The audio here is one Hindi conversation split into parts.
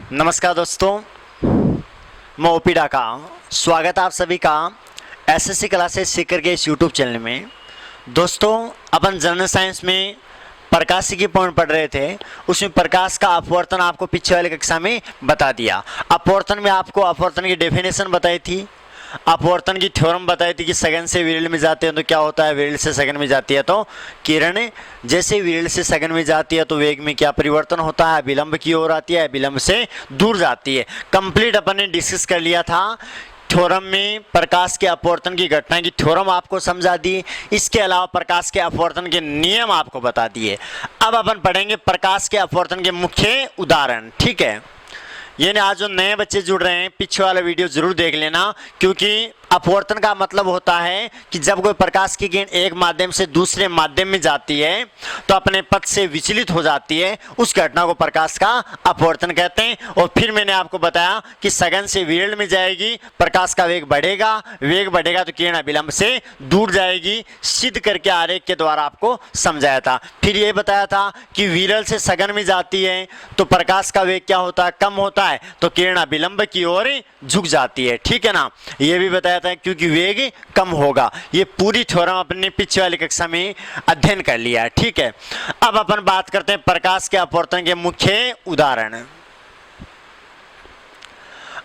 नमस्कार दोस्तों, मैं ओपी डाका। स्वागत है आप सभी का एसएससी क्लासेस सीकर के इस यूट्यूब चैनल में। दोस्तों, अपन जनरल साइंस में प्रकाशिकी पॉइंट पढ़ रहे थे। उसमें प्रकाश का अपवर्तन आपको पीछे वाली कक्षा में बता दिया। अपवर्तन में आपको अपवर्तन की डेफिनेशन बताई थी, अपवर्तन की थ्योरम बताई थी कि सघन से विरल में जाते हैं तो क्या होता है, विरल से सघन में जाती है तो किरण जैसे विरल से सघन में जाती है तो वेग में क्या परिवर्तन होता है, विलंब की ओर आती है, विलंब से दूर जाती है। कंप्लीट अपन ने डिस्कस कर लिया था। थ्योरम में प्रकाश के अपवर्तन की घटना की थ्योरम आपको समझा दी। इसके अलावा प्रकाश के अपवर्तन के नियम आपको बता दिए। अब अपन पढ़ेंगे प्रकाश के अपवर्तन के मुख्य उदाहरण। ठीक है, ये आज जो नए बच्चे जुड़ रहे हैं, पीछे वाला वीडियो जरूर देख लेना, क्योंकि अपवर्तन का मतलब होता है कि जब कोई प्रकाश की किरण एक माध्यम से दूसरे माध्यम में जाती है तो अपने पथ से विचलित हो जाती है, उस घटना को प्रकाश का अपवर्तन कहते हैं। और फिर मैंने आपको बताया कि सघन से विरल में जाएगी, प्रकाश का वेग बढ़ेगा, वेग बढ़ेगा तो किरण विलंब से दूर जाएगी। सिद्ध करके आरेख के द्वारा आपको समझाया था। फिर ये बताया था कि विरल से सघन में जाती है तो प्रकाश का वेग क्या होता है, कम होता है, तो किरण विलंब की ओर झुक जाती है। ठीक है ना, ये भी बताया था क्योंकि वेग कम होगा। ये पूरी थ्योरम अपने पीछे वाली कक्षा में अध्ययन कर लिया है। ठीक है, अब अपन बात करते हैं प्रकाश के अपवर्तन के मुख्य उदाहरण।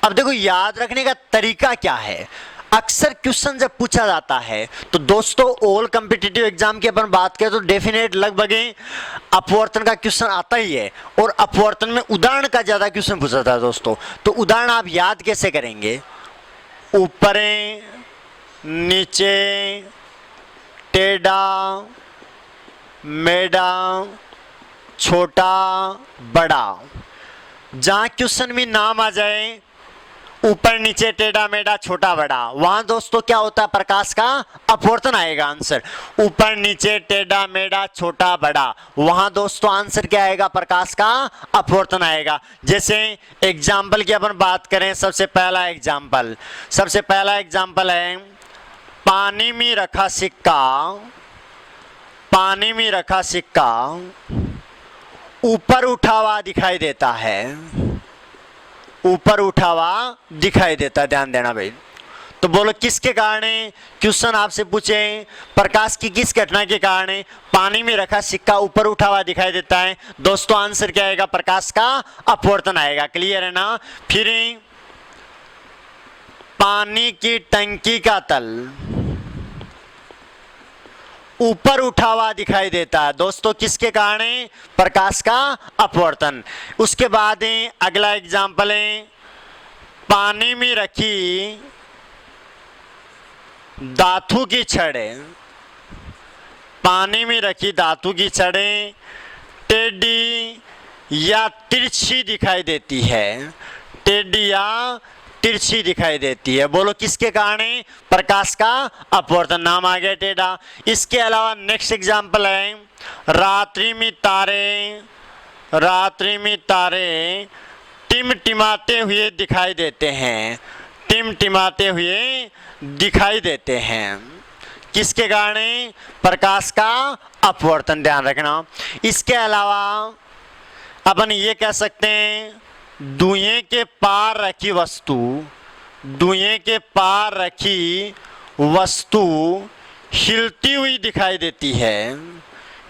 अब देखो, याद रखने का तरीका क्या है। अक्सर क्वेश्चन जब पूछा जाता है तो दोस्तों, ऑल कॉम्पिटिटिव एग्जाम की अपन बात करें तो डेफिनेट लगभग अपवर्तन का क्वेश्चन आता ही है, और अपवर्तन में उदाहरण का ज्यादा क्वेश्चन पूछा था दोस्तों। तो उदाहरण आप याद कैसे करेंगे? ऊपर, नीचे, टेढ़ा, मेढ़ा, छोटा, बड़ा। जहां क्वेश्चन में नाम आ जाए ऊपर, नीचे, टेढ़ा, मेढ़ा, छोटा, बड़ा, वहां दोस्तों क्या होता है, प्रकाश का अपवर्तन आएगा आंसर। ऊपर, नीचे, टेढ़ा, मेढ़ा, छोटा, बड़ा, वहां दोस्तों आंसर क्या आएगा, प्रकाश का अपवर्तन आएगा। जैसे एग्जाम्पल की अपन बात करें, सबसे पहला एग्जाम्पल है पानी में रखा सिक्का। पानी में रखा सिक्का ऊपर उठा हुआ दिखाई देता है, ऊपर उठा हुआ दिखाई देता है। ध्यान देना भाई। तो बोलो किसके कारण? क्वेश्चन आपसे पूछे प्रकाश की किस घटना के कारण पानी में रखा सिक्का ऊपर उठा हुआ दिखाई देता है, दोस्तों आंसर क्या आएगा, प्रकाश का अपवर्तन आएगा। क्लियर है ना? फिर पानी की टंकी का तल ऊपर उठा हुआ दिखाई देता है, दोस्तों किसके कारण? प्रकाश का अपवर्तन। उसके बाद अगला एग्जाम्पल है पानी में रखी धातु की छड़ें। पानी में रखी धातु की छड़ें टेढ़ी या तिरछी दिखाई देती है, टेढ़ी या तिरछी दिखाई देती है। बोलो किसके कारण? प्रकाश का अपवर्तन। नाम आ गया टेढ़ा। इसके अलावा नेक्स्ट एग्जांपल है रात्रि में तारे टिमटिमाते हुए दिखाई देते हैं, टिमटिमाते हुए दिखाई देते हैं। किसके कारण? प्रकाश का अपवर्तन। ध्यान रखना। इसके अलावा अपन ये कह सकते हैं दुनिया के पार रखी वस्तु, दुनिया के पार रखी वस्तु हिलती हुई दिखाई देती है,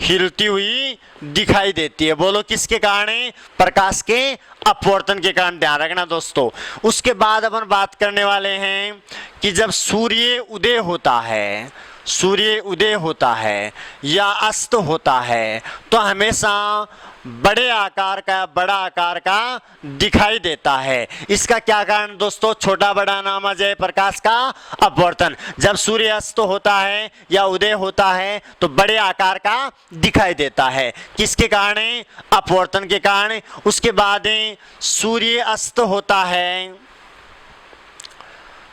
हिलती हुई दिखाई देती है। बोलो किसके कारण? प्रकाश के अपवर्तन के कारण। ध्यान रखना दोस्तों। उसके बाद अपन बात करने वाले हैं कि जब सूर्य उदय होता है, सूर्य उदय होता है या अस्त होता है तो हमेशा बड़ा आकार का दिखाई देता है। इसका क्या कारण दोस्तों? छोटा बड़ा नाम आ जाए, प्रकाश का अपवर्तन। जब सूर्य अस्त होता है या उदय होता है तो बड़े आकार का दिखाई देता है। किसके कारण? अपवर्तन के कारण। उसके बाद सूर्य अस्त होता है,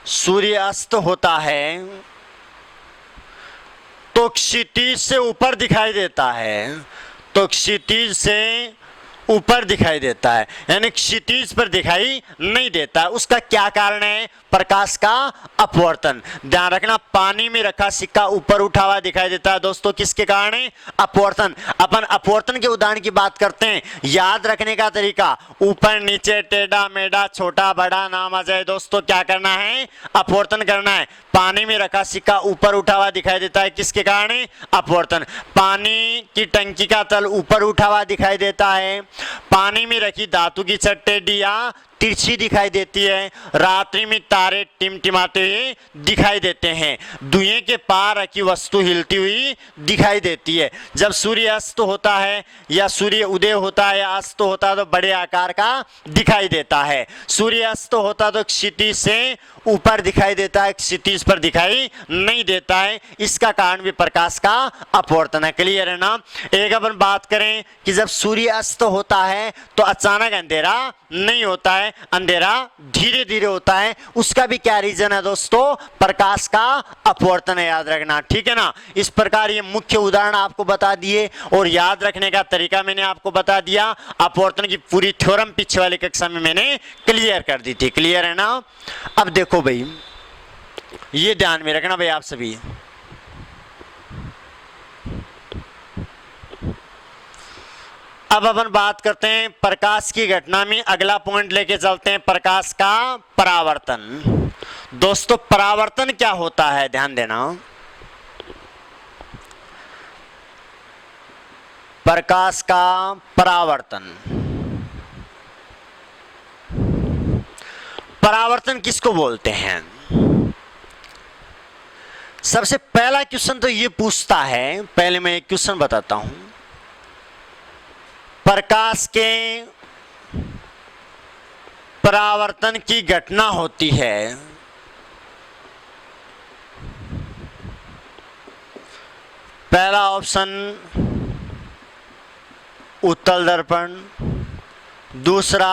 सूर्य अस्त होता है तो क्षितिज से ऊपर दिखाई देता है, तो क्षितिज से ऊपर दिखाई देता है, यानी क्षितिज पर दिखाई नहीं देता। उसका क्या कारण है? प्रकाश का अपवर्तन। ध्यान रखना, पानी में रखा सिक्का ऊपर उठा हुआ दिखाई देता है दोस्तों, किसके कारण है? अपवर्तन। अपन अपवर्तन के उदाहरण की बात करते हैं। याद रखने का तरीका, ऊपर नीचे टेढ़ा मेढ़ा छोटा बड़ा नाम आ जाए दोस्तों, क्या करना है? अपवर्तन करना है। पानी में रखा सिक्का ऊपर उठा हुआ दिखाई देता है, किसके कारण है? अपवर्तन। पानी की टंकी का तल ऊपर उठा हुआ दिखाई देता है। पानी में रखी धातु की छत टेढ़ी या तिरछी दिखाई देती है। रात्रि में तारे टिमटिमाते हुए दिखाई देते हैं। धुएं के पार रखी वस्तु हिलती हुई दिखाई देती है। जब सूर्य अस्त होता है या सूर्य उदय होता है या अस्त होता है तो बड़े आकार का दिखाई देता है। सूर्य अस्त होता तो क्षितिज से ऊपर दिखाई देता है, क्षितिज पर दिखाई नहीं देता है। इसका कारण भी प्रकाश का अपवर्तन है। क्लियर है ना? एक अपन बात करें कि जब सूर्य अस्त होता है तो अचानक अंधेरा नहीं होता है, अंधेरा धीरे धीरे होता है। उसका भी क्या रीजन है दोस्तों? प्रकाश का अपवर्तन है, याद रखना। ठीक है ना? इस प्रकार ये मुख्य उदाहरण आपको बता दिए और याद रखने का तरीका मैंने आपको बता दिया। अपवर्तन की पूरी थ्योरम पिछले वाली कक्षा में मैंने क्लियर कर दी थी। क्लियर है ना? अब देखो भाई, ये ध्यान में रखना भाई आप सभी। अब अपन बात करते हैं प्रकाश की घटना में, अगला पॉइंट लेके चलते हैं, प्रकाश का परावर्तन। दोस्तों परावर्तन क्या होता है, ध्यान देना। प्रकाश का परावर्तन, परावर्तन किसको बोलते हैं? सबसे पहला क्वेश्चन तो ये पूछता है, पहले मैं एक क्वेश्चन बताता हूं। प्रकाश के परावर्तन की घटना होती है, पहला ऑप्शन उत्तल दर्पण, दूसरा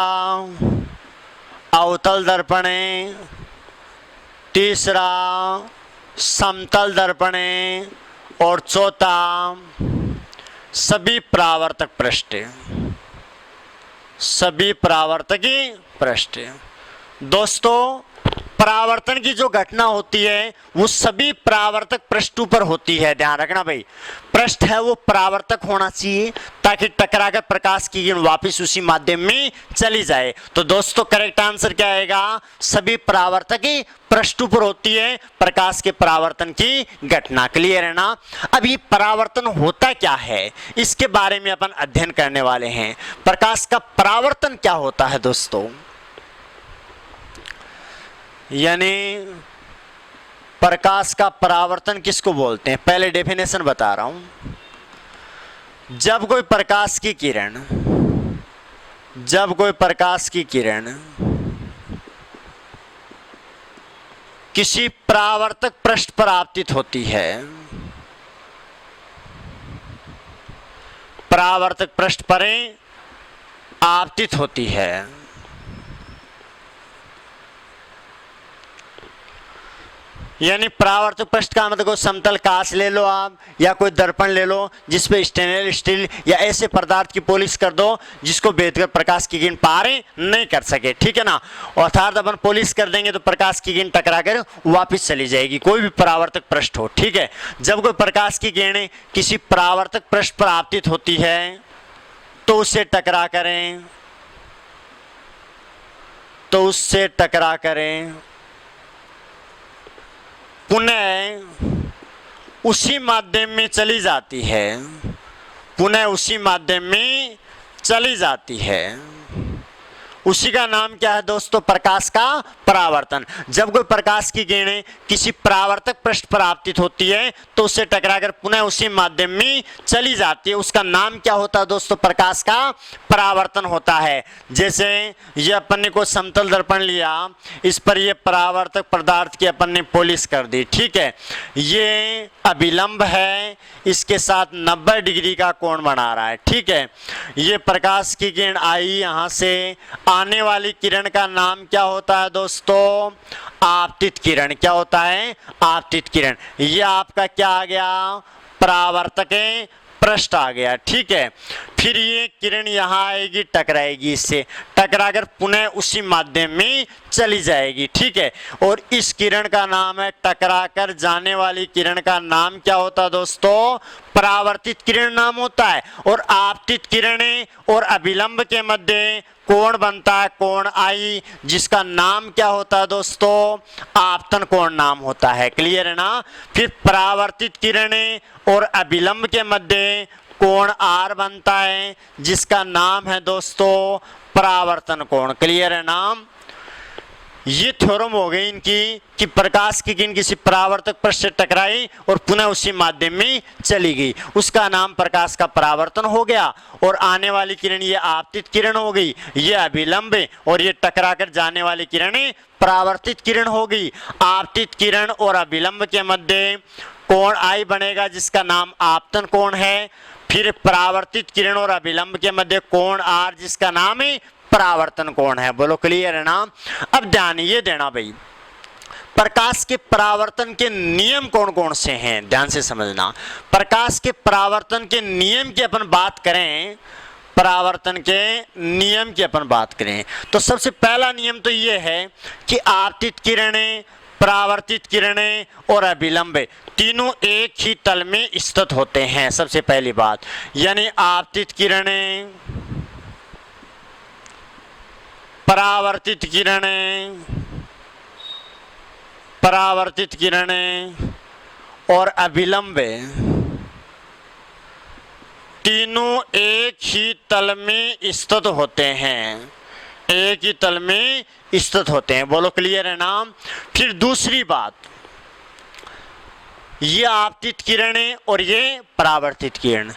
अवतल दर्पण है, तीसरा समतल दर्पण है और चौथा सभी परावर्तक पृष्ठ, सभी परावर्तकी पृष्ठ। दोस्तों परावर्तन की जो घटना होती है वो सभी परावर्तक पृष्ठों पर होती है। ध्यान रखना भाई, पृष्ठ है वो परावर्तक होना चाहिए ताकि टकराकर प्रकाश की किरण वापस उसी माध्यम में चली जाए। तो दोस्तों करेक्ट आंसर क्या आएगा? सभी परावर्तकी पृष्ठों पर होती है प्रकाश के परावर्तन की घटना। क्लियर है ना? अब ये परावर्तन होता क्या है, इसके बारे में अपन अध्ययन करने वाले हैं। प्रकाश का परावर्तन क्या होता है दोस्तों? यानी प्रकाश का परावर्तन किसको बोलते हैं? पहले डेफिनेशन बता रहा हूं। जब कोई प्रकाश की किरण, जब कोई प्रकाश की किरण किसी परावर्तक पृष्ठ पर आपतित होती है, परावर्तक पृष्ठ पर आपतित होती है, यानी परावर्तक पृष्ठ का मतलब कोई समतल कांच ले लो आप या कोई दर्पण ले लो जिसपे स्टेनलेस स्टील या ऐसे पदार्थ की पॉलिश कर दो जिसको भेदकर प्रकाश की किरण पार नहीं कर सके। ठीक है ना? अर्थात अपन पॉलिश कर देंगे तो प्रकाश की किरण टकराकर वापस चली जाएगी, कोई भी परावर्तक पृष्ठ हो। ठीक है? जब कोई प्रकाश की किरणें किसी परावर्तक पृष्ठ पर आपतित होती है तो उससे टकरा करें, तो उससे टकरा करें पुनः उसी माध्यम में चली जाती है, पुनः उसी माध्यम में चली जाती है। उसी का नाम क्या है दोस्तों? प्रकाश का परावर्तन। जब कोई प्रकाश की किरणें किसी परावर्तक पृष्ठ पर आपतित होती है तो उससे टकराकर पुनः उसी माध्यम में चली जाती है, उसका नाम क्या होता है दोस्तों? प्रकाश का परावर्तन होता है। जैसे ये अपन ने कोई समतल दर्पण लिया, इस पर ये परावर्तक पदार्थ की अपन ने पॉलिश कर दी। ठीक है? ये अभिलंब है, इसके साथ 90 डिग्री का कोण बना रहा है। ठीक है? ये प्रकाश की किरण आई, यहां से आने वाली किरण का नाम क्या होता है दोस्तों? आपतित किरण। क्या होता है? आपतित किरण। ये आपका क्या आ गया? परावर्तक पृष्ठ आ गया। ठीक है? फिर ये किरण यहाँ आएगी, टकराएगी, इससे टकराकर पुनः उसी माध्यम में चली जाएगी, ठीक है। और इस किरण का नाम है, टकराकर जाने वाली किरण का नाम क्या होता है दोस्तों? परावर्तित किरण नाम होता है। और आपतित किरणें और अभिलंब के मध्य कोण बनता है, कोण आई, जिसका नाम क्या होता है दोस्तों? आपतन कोण नाम होता है। क्लियर है ना? फिर परावर्तित किरणें और अभिलंब के मध्य कोण आर बनता है, जिसका नाम है दोस्तों परावर्तन कोण। क्लियर है ना? ये थ्योरम हो गई इनकी कि प्रकाश की किरण किसी परावर्तक पृष्ठ से टकराई और पुनः उसी माध्यम में चली गई, उसका नाम प्रकाश का परावर्तन हो गया। और आने वाली किरण ये आपतित किरण हो गई, ये अभिलंब, और ये टकराकर जाने वाली किरणें परावर्तित किरण हो गई। आपतित किरण और अभिलंब के मध्य कोण आई बनेगा, जिसका नाम आपतन कोण है। फिर परावर्तित किरण और अभिलंब के मध्य कोण आर, जिसका नाम है परावर्तन कोण है। बोलो क्लियर है ना? अब ध्यान ये देना भाई, प्रकाश के परावर्तन के नियम कौन कौन से हैं, ध्यान से समझना। प्रकाश के परावर्तन के नियम की अपन बात करें, परावर्तन के नियम की अपन बात करें तो सबसे पहला नियम तो ये है कि आपतित किरणें, परावर्तित किरणें और अभिलंब तीनों एक ही तल में स्थित होते हैं। सबसे पहली बात, यानी आपतित किरणें, परावर्तित किरणें, परावर्तित किरणें और अभिलंब तीनों एक ही तल में स्थित होते हैं, एक ही तल में स्थित होते हैं। बोलो क्लियर है ना? फिर दूसरी बात, ये आपतित किरणें और ये परावर्तित किरण,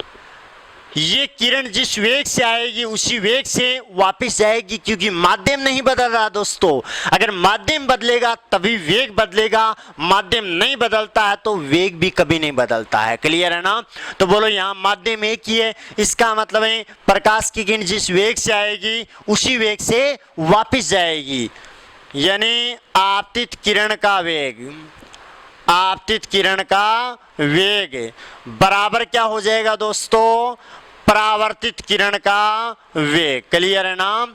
ये किरण जिस वेग से आएगी उसी वेग से वापस जाएगी, क्योंकि माध्यम नहीं बदल रहा दोस्तों। अगर माध्यम बदलेगा तभी वेग बदलेगा, माध्यम नहीं बदलता है तो वेग भी कभी नहीं बदलता है। क्लियर है ना? तो बोलो यहाँ माध्यम एक ही है, इसका मतलब है प्रकाश की किरण जिस वेग से आएगी उसी वेग से वापस जाएगी। यानी आपतित किरण का वेग, आपतित किरण का वेग बराबर क्या हो जाएगा दोस्तों? परावर्तित किरण का वेग। क्लियर है ना?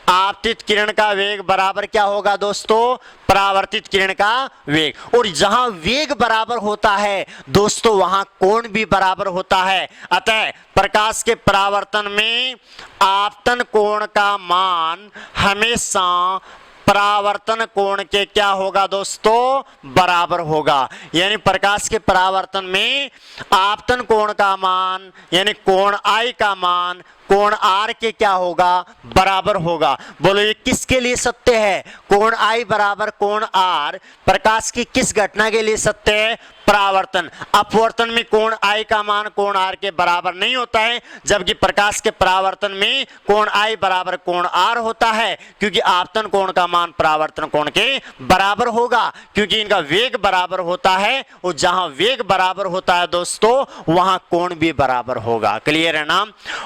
आपतित किरण का वेग बराबर क्या होगा दोस्तों? परावर्तित किरण का वेग। और जहां वेग बराबर होता है दोस्तों वहां कोण भी बराबर होता है। अतः प्रकाश के परावर्तन में आपतन कोण का मान हमेशा परावर्तन कोण के क्या होगा दोस्तों? बराबर होगा। यानी प्रकाश के परावर्तन में आपतन कोण का मान यानी कोण आई का मान कोण आर के क्या होगा? बराबर होगा। बोलो ये किसके लिए सत्य है? कोण आई बराबर कोण आर प्रकाश की किस घटना के लिए सत्य है? परावर्तन। अपवर्तन में कोण आई का मान कोण आर के बराबर नहीं होता है, जबकि प्रकाश के परावर्तन में कोण आई बराबर कोण आर होता है, क्योंकि आपतन कोण का मान परावर्तन कोण के बराबर होगा, क्योंकि इनका वेग बराबर होता है। और जहां वेग बराबर होता है दोस्तों वहां कोण भी बराबर होगा। क्लियर है ना?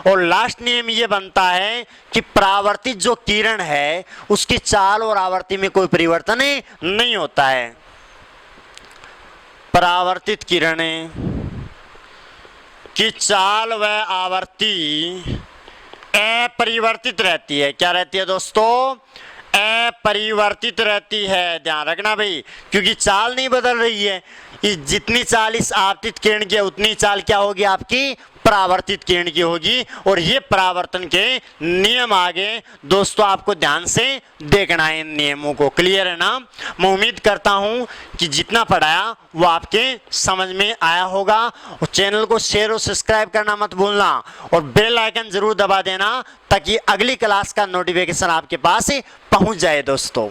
और लास्ट नियम ये बनता है कि परावर्तित जो किरण है उसकी चाल और आवृत्ति में कोई परिवर्तन नहीं होता है। परावर्तित किरणें की चाल व आवृत्ति अपरिवर्तित रहती है। क्या रहती है दोस्तों? अपरिवर्तित रहती है। ध्यान रखना भाई, क्योंकि चाल नहीं बदल रही है। जितनी चाल इस आपतित किरण की उतनी चाल क्या होगी? आपकी परावर्तित किरण की होगी। और ये परावर्तन के नियम आगे दोस्तों आपको ध्यान से देखना है इन नियमों को। क्लियर है ना? मैं उम्मीद करता हूं कि जितना पढ़ाया वो आपके समझ में आया होगा। और चैनल को शेयर और सब्सक्राइब करना मत भूलना और बेल आइकन जरूर दबा देना ताकि अगली क्लास का नोटिफिकेशन आपके पास पहुंच जाए दोस्तों।